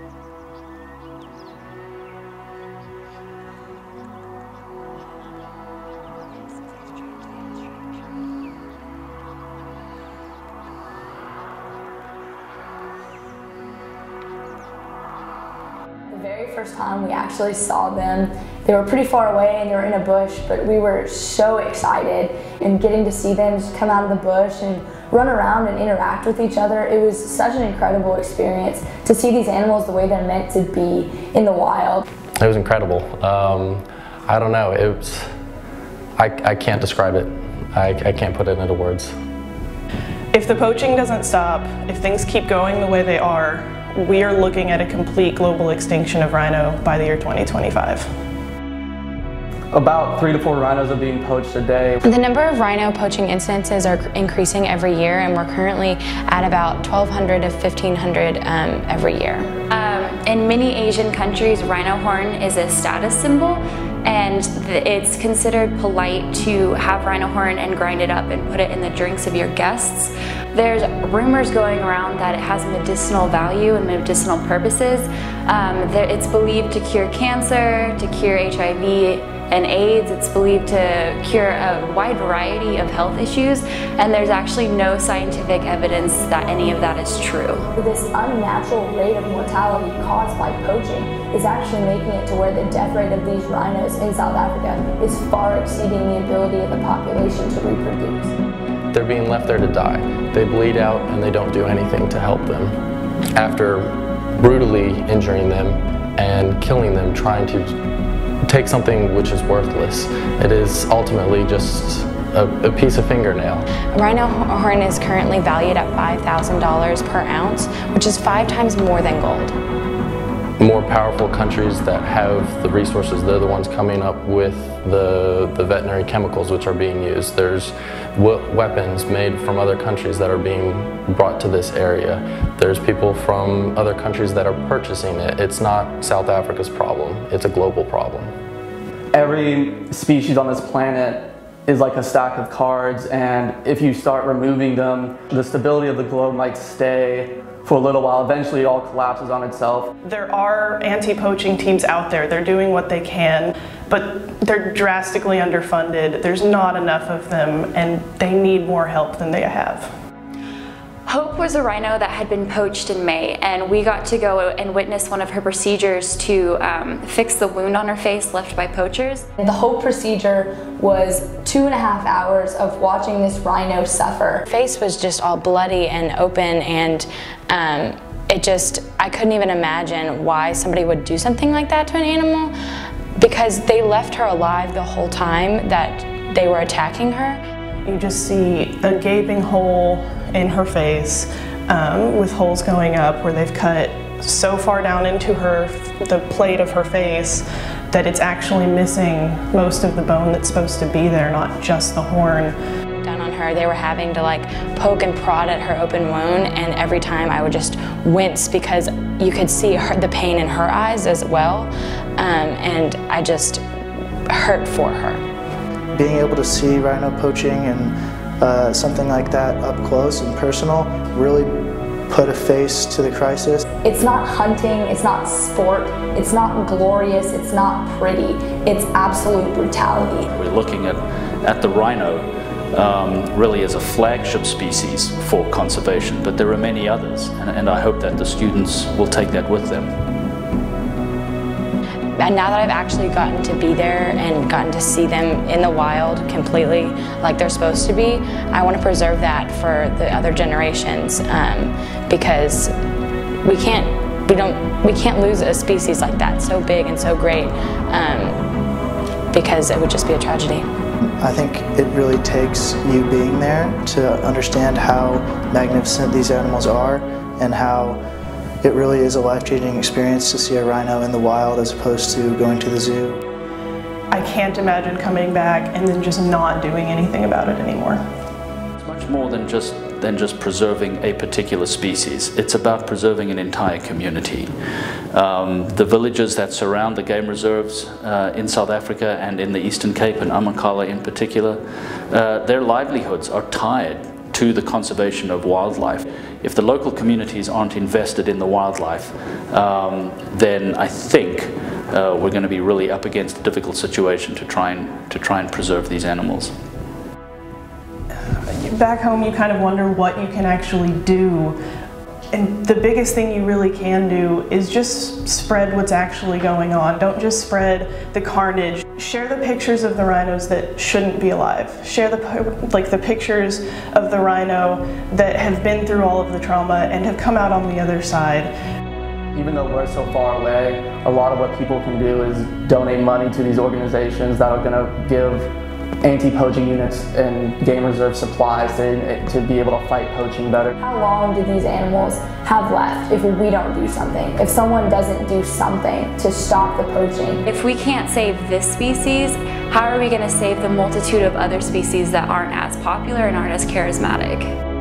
The very first time we actually saw them, they were pretty far away and they were in a bush, but we were so excited, and getting to see them just come out of the bush and run around and interact with each other. It was such an incredible experience to see these animals the way they're meant to be in the wild. It was incredible. I don't know, I can't describe it. I can't put it into words. If the poaching doesn't stop, if things keep going the way they are, we are looking at a complete global extinction of rhino by the year 2025. About 3 to 4 rhinos are being poached a day. The number of rhino poaching incidences are increasing every year, and we're currently at about 1,200 to 1,500 every year. In many Asian countries, rhino horn is a status symbol, and it's considered polite to have rhino horn and grind it up and put it in the drinks of your guests. There's rumors going around that it has medicinal value and medicinal purposes. It's believed to cure cancer, to cure HIV and AIDS. It's believed to cure a wide variety of health issues, and there's actually no scientific evidence that any of that is true. This unnatural rate of mortality caused by poaching is actually making it to where the death rate of these rhinos in South Africa is far exceeding the ability of the population to reproduce. They're being left there to die. They bleed out and they don't do anything to help them. After brutally injuring them and killing them, trying to take something which is worthless, it is ultimately just a piece of fingernail. Rhino horn is currently valued at $5,000 per ounce, which is 5 times more than gold. More powerful countries that have the resources, they're the ones coming up with the veterinary chemicals which are being used. There's weapons made from other countries that are being brought to this area. There's people from other countries that are purchasing it. It's not South Africa's problem, it's a global problem. Every species on this planet is like a stack of cards, and if you start removing them, the stability of the globe might stay for a little while. Eventually it all collapses on itself. There are anti-poaching teams out there. They're doing what they can, but they're drastically underfunded. There's not enough of them, and they need more help than they have. Hope was a rhino that had been poached in May, and we got to go and witness one of her procedures to fix the wound on her face left by poachers. The Hope procedure was 2.5 hours of watching this rhino suffer. Her face was just all bloody and open, and I couldn't even imagine why somebody would do something like that to an animal, because they left her alive the whole time that they were attacking her. You just see a gaping hole in her face with holes going up where they've cut so far down into the plate of her face that it's actually missing most of the bone that's supposed to be there, not just the horn. Down on her, they were having to like poke and prod at her open wound, and every time I would just wince because you could see the pain in her eyes as well, and I just hurt for her. Being able to see rhino poaching and something like that up close and personal really put a face to the crisis. It's not hunting, it's not sport, it's not glorious, it's not pretty, it's absolute brutality. We're looking at the rhino really as a flagship species for conservation, but there are many others, and I hope that the students will take that with them. And now that I've actually gotten to be there and gotten to see them in the wild completely like they're supposed to be, I want to preserve that for the other generations, because we can't lose a species like that, so big and so great, because it would just be a tragedy. I think it really takes you being there to understand how magnificent these animals are and how it really is a life-changing experience to see a rhino in the wild as opposed to going to the zoo. I can't imagine coming back and then just not doing anything about it anymore. It's much more than just preserving a particular species. It's about preserving an entire community. The villages that surround the game reserves in South Africa and in the Eastern Cape and Amakhala in particular, their livelihoods are tied to the conservation of wildlife. If the local communities aren't invested in the wildlife, then I think we're going to be really up against a difficult situation to try and preserve these animals. Back home, you kind of wonder what you can actually do. And the biggest thing you really can do is just spread what's actually going on. Don't just spread the carnage. Share the pictures of the rhinos that shouldn't be alive. Share the pictures of the rhino that have been through all of the trauma and have come out on the other side. Even though we're so far away, a lot of what people can do is donate money to these organizations that are going to give anti-poaching units and game reserve supplies to be able to fight poaching better. How long do these animals have left if we don't do something? If someone doesn't do something to stop the poaching? If we can't save this species, how are we going to save the multitude of other species that aren't as popular and aren't as charismatic?